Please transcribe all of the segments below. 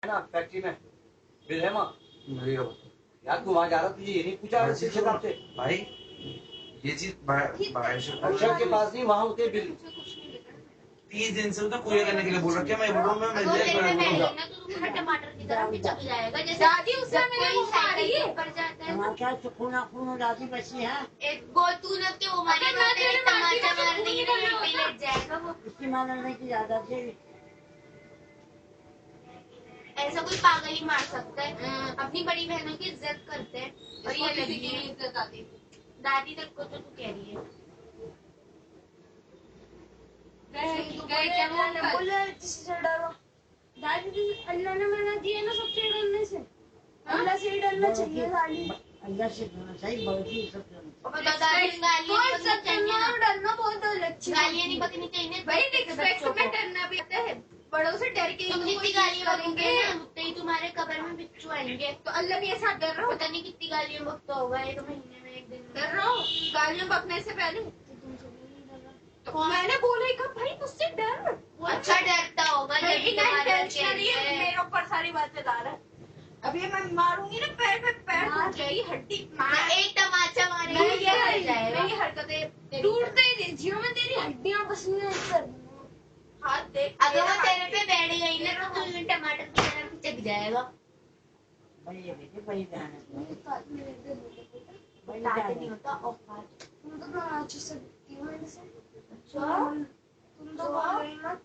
ना फैक्ट्री में बिल है यार, तू वहाँ जा रहा, तुझे ये नहीं पूछा आपसे भाई? ये चीज अक्षर के पास नहीं, वहाँ होते बिल। 30 दिन से तो पूरे करने के लिए बोल रखा है। मैं बोल रहा हूँ मैं टमाटर की तरह पिचक जाएगा जैसे दादी उससे मेरे मुंह मारी है पर जाता है ना क्या चुकुना कुना दादी बची है एक वो तू न के वो मारे ना तेरे टमाटर मार देंगे ना यहीं पे लग जाएगा वो उसकी मां लड़ने की ज्यादा थी। ऐसा कोई पागल ही मार सकता है। अपनी बड़ी बहनों की इज्जत करते हैं और ये लगी है इज्जत आती दादी तक को तो तू कह रही है दादी अल्लाह ने मना दिया ना सबसे डरने से। अल्लाह से डरना चाहिए गाली। अल्लाह से डरना चाहिए, बल्कि सब डरना बहुत अलग चीज। गालियाँ नहीं बकनी चाहिए भाई रिस्पेक्ट में डरना भी आता है। बड़ों से डर के तुम जितनी गालियाँ बकोगे ना उतने ही तुम्हारे कब्र में बिच्छू आएंगे। तो अल्लाह भी ऐसा डर रहा हो। पता नहीं कितनी गालियाँ बकता होगा एक महीने में एक दिन डर रहा हो गालियाँ बकने से पहले। तो मैंने बोला ही भाई मुझसे डर। अच्छा डरता होगा मेरे ऊपर सारी बातें ला रहा है। अभी मैं मारूंगी ना पैर पे पैर टूट जाएगी हड्डी एक तमाचा मारेगी मेरी हरकतें टूटते ही जियो में तेरी हड्डियां पसीने कर हाथ देख। अगर वो तेरे पे बैठ गई ना तो तू टमाटर की तरह पिचक जाएगा। भाई ये बेटे भाई जाने नहीं होता औकात तुम तो बड़ा अच्छे से दिखती हो मेरे से। अच्छा तुम तो बोल रही मत।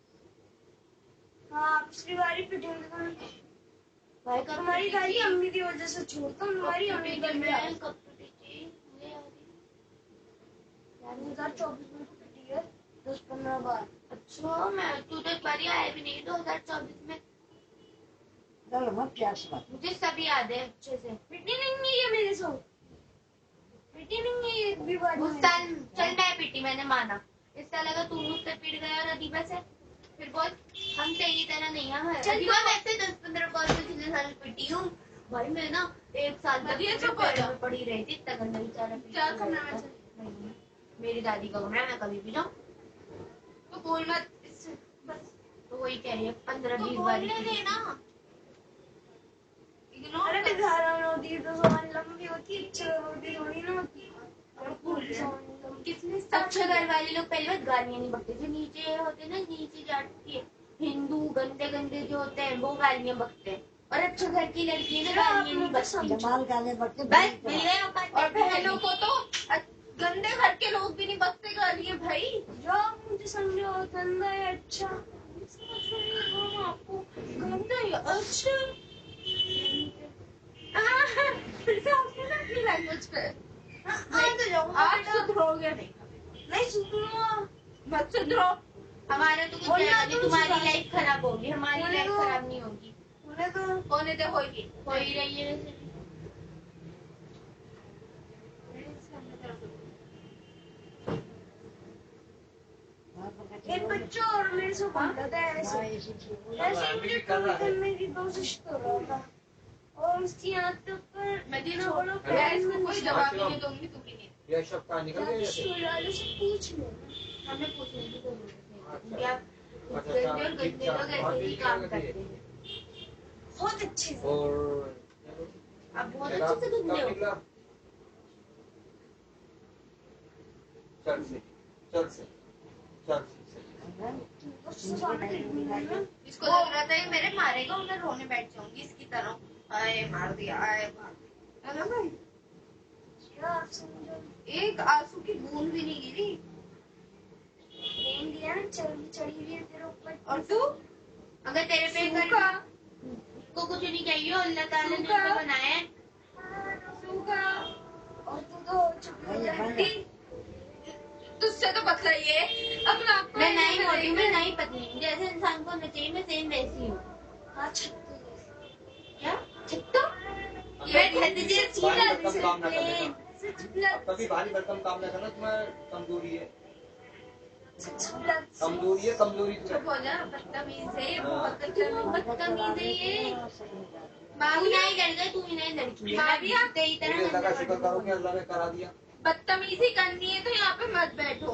हाँ पिछली बारी पिटेंगे भाई तुम्हारी गाली अम्मी की वजह से छोड़ता हूँ। तुम्हारी अम्मी कब पिटी 2024 में पिटी है 10-15 बार। अच्छा मैं तू तो एक बार आया भी नहीं 2024 में। चलो मत प्यास मत। मुझे सब याद है अच्छे से। पिटी नहीं है मेरे से। पिटी नहीं है एक भी बार। उस साल चल मैं पिटी मैंने माना। इस साल अगर तू मुझसे पिट गया और अदीबा से फिर बहुत हम तेरी तरह नहीं है। अदीबा वैसे 10-15 बार से पिछले साल पिटी हूँ भाई। मैं ना एक साल में पड़ी रही थी इतना गंदा बेचारा। मेरी दादी का कमरा मैं कभी भी जाऊँ तो बोल मत बस। तो वही कह रही है 15-20 बार देना। अरे बिगाड़ा रोटी तो सामान लंबी होती है रोटी थोड़ी ना होती। अच्छे घर वाले लोग पहले बात गालियाँ नहीं बकते। जो नीचे होते ना नीचे जाती है हिंदू गंदे गंदे जो होते हैं वो गालियाँ बकते हैं और अच्छे घर की लड़की ना गालियाँ नहीं बकती। जमाल गाने बकते बस और बहनों को तो गंदे घर के लोग भी नहीं बकते गालियाँ भाई। जो मुझे समझो गंदा है अच्छा आपको गंदा है अच्छा फिर से आपने ना अपनी लैंग्वेज पे आप सुधरोगे नहीं सुधरो मत सुधरो। हमारे तो कुछ नहीं तुम्हारी लाइफ खराब होगी हमारी लाइफ खराब नहीं होगी। होने दे होगी हो ही रही है। एक बच्चा और मेरे से बोला था ऐसे मुझे करने की कोशिश कर रहा था और उसकी आंखों पर मैं कोई जवाब नहीं दूंगी तू भी नहीं। ये शब्द निकल गया से पूछ लो हमें पूछने की जरूरत है और गंदे लोग ऐसे ही काम करते हैं बहुत अच्छे से। और अब बहुत अच्छे से गंदे हो। चल से इसको लग रहा था ये मेरे मारेगा मैं रोने बैठ जाऊंगी इसकी तरह। आए मार दिया आए मार ना भाई एक आंसू की बूंद भी नहीं गिरी। दिया ना चढ़ी हुई है तेरे ऊपर। और तू अगर तेरे पे को कुछ नहीं चाहिए अल्लाह ताला ने उसको बनाया है। और तू तो चुप तुझसे तो पतला ही है अपना आप मैं नहीं मोटी हूँ मैं नहीं पतली जैसे इंसान को होना चाहिए मैं सेम वैसी हूँ। हाँ क्या छत्तो कभी भारी भरकम काम न करना। तुम्हारा कमजोरी है चुप हो जा बदतमीज है बहुत बदतमीज है ये। तू नहीं लड़का तू ही नहीं लड़की मारिया तेरी तरह अल्लाह का शुक्र करो कि अल्लाह ने करा दिया। बदतमीजी करनी है तो यहाँ पे मत बैठो।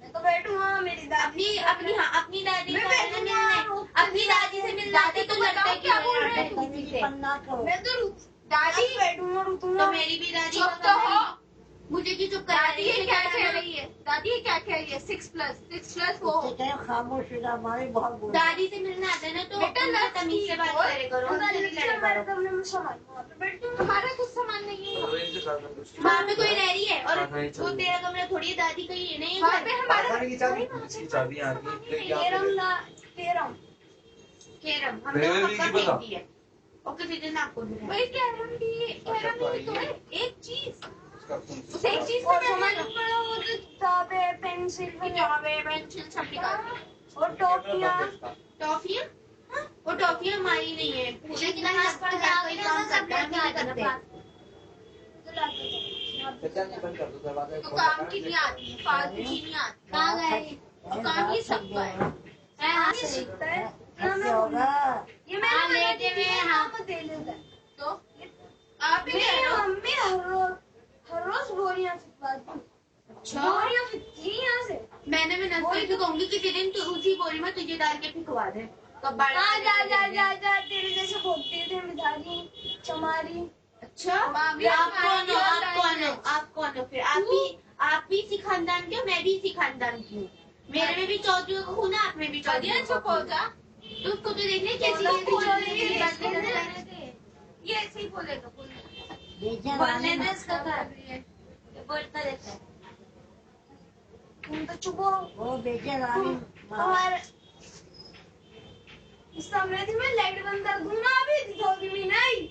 मैं तो बैठूंगा मेरी दादी अपनी दादी मैं से बैठूंगा, मिलने अपनी दादी से मिलना दादी तो को लड़का बताओ क्या क्या बोल बोल रहा रहे है हो? तू किसी से? पन्ना करो मैं तो दादी बैठूंगा रुकूंगा तो मेरी भी दादी चुप का तो कमरा हो। है। मुझे क्यों चुप करा दादी रही ये है? क्या कह रही है? दादी ये क्या कह रही है? 6+6+ वो उससे कहे खामोश हो जा, हमारे बहुत बोल रहे हैं। दादी से मिलने आते ना तो बेटा उनसे लड़की तमीज से बात बोल। करे करो, उनसे नहीं लड़े हमारे करो। कमरे में सामान वहाँ पे बैठूंगा। तुम्हारा कुछ सामान नहीं है वहाँ पे कोई रह रही है और हाँ, नहीं, वो चल। तेरा कमरा थोड़ी है, दादी का ही नहीं वहाँ है पे घर। हमारा इसकी चाबी आ गई केरम केरम मेरे हमने भी पक्का की पता। फेंक दी है और किसी दिन आपको भी है। भाई केरम भी तो है एक चीज उसका एक चीज और में सामान पड़ा वो जो किताबें पेंसिल पेंसिल सब निकाल दी। और टॉफियाँ टॉफियाँ? वो टॉफियाँ हमारी नहीं है, पूरे क्लास पर हर कोई काम करता है, हम नहीं करते। तो काम की नहीं आती फालतू की नहीं आती कहाँ गए? और काम ही सबका है हाँ, ये सीखता है कैसे होगा? ये हाँ, मैंने लेटे हुए हैं, हाँ। को दे देता है तो आप ही कह रहे हो मम्मी हर रोज बोरियां फिकवाती अच्छा। बोरियां फिकती हैं यहाँ से मैंने भी नस्ल को कहूंगी किसी दिन तू उसी बोरी में तुझे डाल के फिकवा दे। कब बाढ़ हाँ आने जा के जा दिन। जा जा तेरे जैसे भोगते थे मिठाई चमारी अच्छा, भाभी, आप कौन हो? आप आप कौन हो? आप कौन हो फिर? आप भी इसी खानदान के हो, मैं भी इसी खानदान की हूँ। मेरे में भी चौधरी का खून है, आप में भी चौधरी का चुप खून हो है। जा तो उसको तो देखने कैसी तो कैसी बोलने चौधरी दे, की बात बोलने करता है। ये ऐसे ही बोलेगा बोलने बेचे बोलने रानी दे इसका घर। ये बोलता रहता है। तुम तो चुप हो वो बेचे रानी हमारे इस कमरे में लाइट बंद कर दूंगा अभी दिखाओगी भी नहीं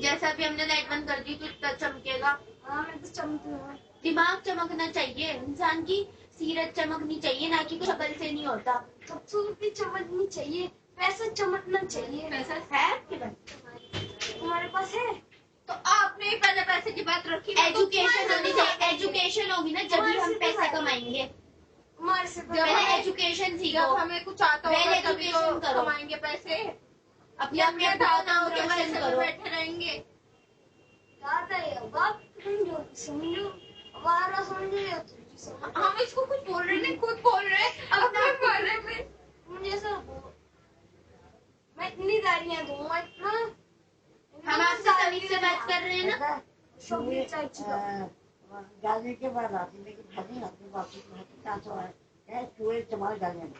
जैसा भी हमने लाइट बंद कर दी तो इतना चमकेगा। हाँ मैं तो चमकूंगा दिमाग चमकना चाहिए, इंसान की सीरत चमकनी चाहिए, ना कि कुछ शक्ल से नहीं होता। खूबसूरती चमकनी चाहिए पैसा चमकना चाहिए पैसा है आपके पास? तुम्हारे पास है तो आपने ही पहले पैसे की बात रखी एजुकेशन होनी चाहिए, एजुकेशन होगी ना जब भी हम पैसे कमाएंगे। हमारे से पहले एजुकेशन सीखो, जब हमें कुछ आता पहले होगा तभी education तो करो। कमाएंगे पैसे अपने अपने दादा नाम के रोशन पैसे करो। पे बैठे रहेंगे दादा या बाप समझो समझो हमारा समझो या तुझे समझो हम इसको कुछ बोल रहे नहीं खुद बोल रहे अपने बारे में मुझे सब मैं इतनी गालियां दूंगा इतना हम आपसे तमीज से बात कर रहे हैं ना। ऐसा शोभी चाची गाने के बाद आती लेकिन खाली आती वापस क्या तो है चूहे तुम्हारे गाने में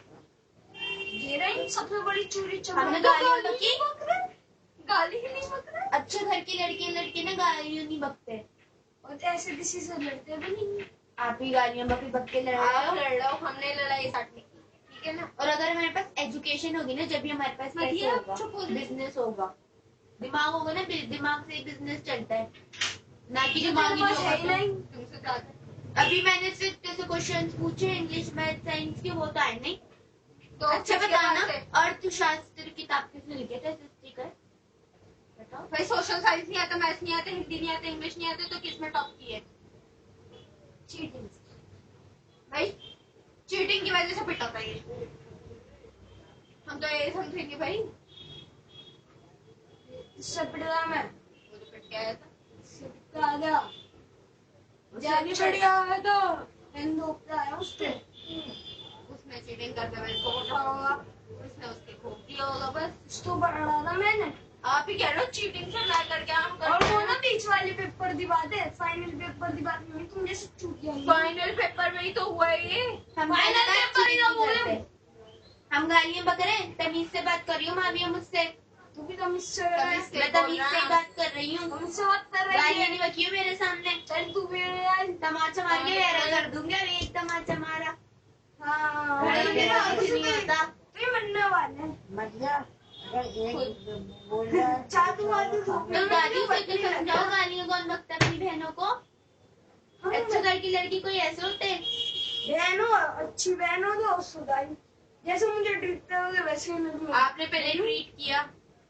ये रही सबसे बड़ी चोरी हमने चमारी गालियां बकी। गाली ही नहीं बक रहे अच्छे घर की लड़के ना गालियां नहीं बकते। और ऐसे किसी से लड़ते भी नहीं आप ही गालियां बक के लड़ रहे आप हो। लड़ लो हमने लड़ाई साटने की ठीक है ना और अगर हमारे पास एजुकेशन होगी ना, जब भी हमारे पास पैसे बढ़िया, होगा, चुप हो जा। बिजनेस होगा, दिमाग होगा ना, दिमाग से बिजनेस चलता है, ना कि जो दिमाग तेरे ही पास होगा है ही तो। नहीं तुमसे ज्यादा अभी मैंने सिर्फ जैसे क्वेश्चन पूछे इंग्लिश मैथ साइंस के, वो तो आए नहीं। तो अच्छा किसके बताना, पास है? अर्थशास्त्र किताब किसने लिखे थे? स्टिकर बताओ। भाई सोशल साइंस नहीं आता मैथ्स नहीं आता हिंदी नहीं आता इंग्लिश नहीं आता तो किसमें टॉप की है चीटिंग भाई चीटिंग की वजह से पिटा था ये हम तो ये समझेंगे भाई इससे पिट गया मैं वो तो पिट के आया था पिट के आ गया जाके पिट गया है तो हिंदू पे आया उससे उसने चीटिंग करते हुए इसको उठा होगा उसने उसके खूब दिया होगा बस उसको पढ़ा था मैंने आप ही कह रहे हो चीटिंग से मैं करके हम कर और वो ना बीच वाले पेपर दी बात है फाइनल पेपर दी बात नहीं तुम जैसे चूतिया फाइनल पेपर में ही तो हुआ है ये हम फाइनल पेपर ही तो बोले हम गालियां बक रहे हैं, तमीज से बात कर रही हूँ माविया मुझसे। तू भी तमीज से मैं तमीज से बात कर रही हूँ, तुमसे बात कर रही गालियां है नहीं बकी हो मेरे सामने। चल तू भी यार तमाचा मार के वेरा कर दूंगी, अभी एक तमाचा मारा। हाँ कुछ नहीं होता। तू मरने वाला है मतलब अगर एक बोल रहा है जादू वादू तो गालियों से तो समझाओ, गालियां कौन बकता अपनी बहनों को? अच्छे घर की लड़की कोई ऐसे होते हैं? बहनों अच्छी बहनों तो सुधाई जैसे मुझे ट्रीट करोगे वैसे ही मैं आपने पहले ट्रीट किया,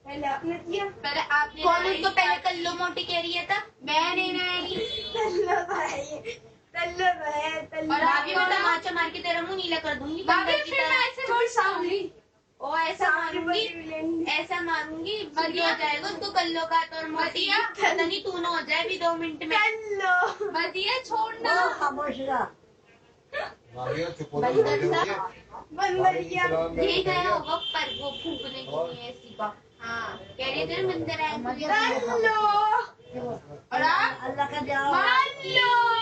पहले आपने किया पहले आपने कौन उसको पहले कल्लो मोटी कह रही है था? मैंने नहीं। तल्लो भाई तल्लो भाई तल्लो और आगे मैं तमाचा मार के तेरा मुंह नीला कर दूंगी भाभी बंदर की फिर मैं तरह। ऐसे बोल सामने ओ ऐसा मारूंगी, ऐसा मारूंगी बंद हो जाएगा उसको कल्लो का तो। और मोटी पता नहीं तू ना हो जाए अभी 2 मिनट में। तल्लो बढ़िया छोड़ना खामोश रहा मारिया चुप हो बंदर सा बंदर क्या ये गया होगा पर वो फूकने के लिए ऐसी का हाँ कह रहे थे ना बंदर आया मजे मान लो और आप अल्लाह का जाओ मान लो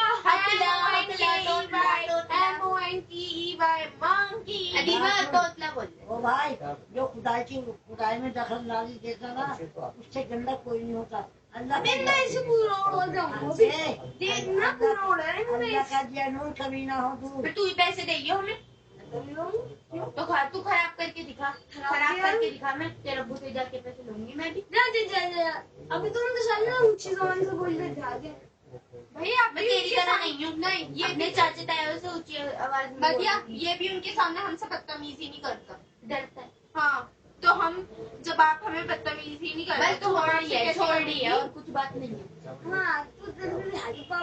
MONKEY monkey अदीबा तोतला बोल रहे ओ भाई जो खुदाई में दखल अंदाजी देता ना उससे गंदा कोई नहीं होता अल्लाह अबे मैं इसे पूरा उड़ा जाऊंगा देखना पूरा उड़ा रहा है अल्लाह का जानूर कभी ना हो तू फिर तू ही पैसे देगी हमें तो तू खराब करके दिखा खराब करके दिखा मैं तेरे अब्बू से जाके पैसे लूंगी मैं भी जा अभी तुम तो शायद ना ऊंची जबान से बोल रहे थे आगे भैया आप मैं तेरी तरह नहीं हूँ नहीं ये अपने चाचा ताया से ऊंची आवाज में भैया ये भी उनके सामने हमसे बदतमीजी नहीं करता डरता है हाँ तो हम जब आप हमें बदतमीजी नहीं करते बस छोड़ दी है और कुछ बात नहीं है हाँ तो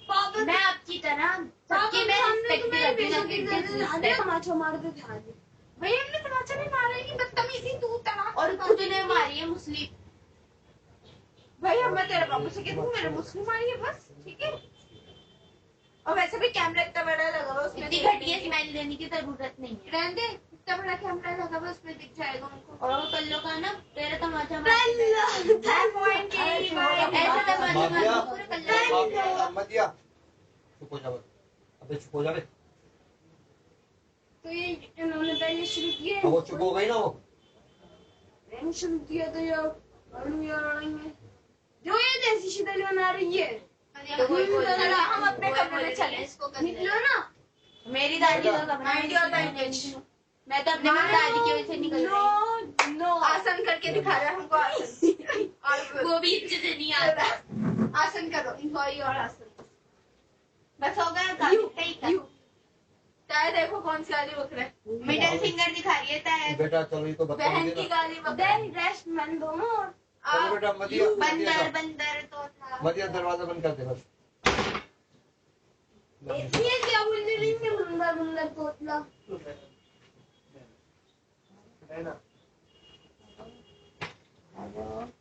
पापा मैं आपकी तरह सबके में रिस्पेक्ट तमाचा मारते थे आगे भैया हमने तमाचा नहीं मारा है कि बदतमीजी तू तमाचा और खुद ने मारी है मुस्लिम भैया मैं तेरे पापा से कहती हूँ मेरे मुस्लिम मारी है बस ठीक है और वैसे भी कैमरा इतना बड़ा लगा हुआ उसमें इतनी घटिया स्माइल देने की जरूरत नहीं है रहने दे इतना बड़ा कैमरा लगा हुआ उसमें दिख जाएगा उनको और वो कल्लो का ना तेरा तमाचा माफिया ऐसा मत दिया चुप हो जा बस अबे चुप हो जा बे तो ये इन्होंने पहले शुरू किया अब वो चुप हो गई ना वो मैंने शुरू किया तो यार लड़ाएंगे जो ये जैसी शिदली बना रही है हम अपने कमरे में चले निकलो ना मेरी दादी का कमरा मैं तो अपने दादी की वजह से निकल रही नो आसन करके दिखा रहा है हमको आसन और वो भी अच्छे से नहीं आता आसन करो इनको और आसन बस हो गया काफी सही था ताया देखो कौन सी गाली बक रहा है मिडिल फिंगर दिखा रही है ताया बेटा चलो ये तो बता बहन की गाली बक रहा है रेस्ट मन दोनों चलो बेटा मदिया बंदर बंदर तो था मदिया दरवाजा बंद कर दे बस ये क्या बोल रही है बंदर बंदर तोतला है ना हेलो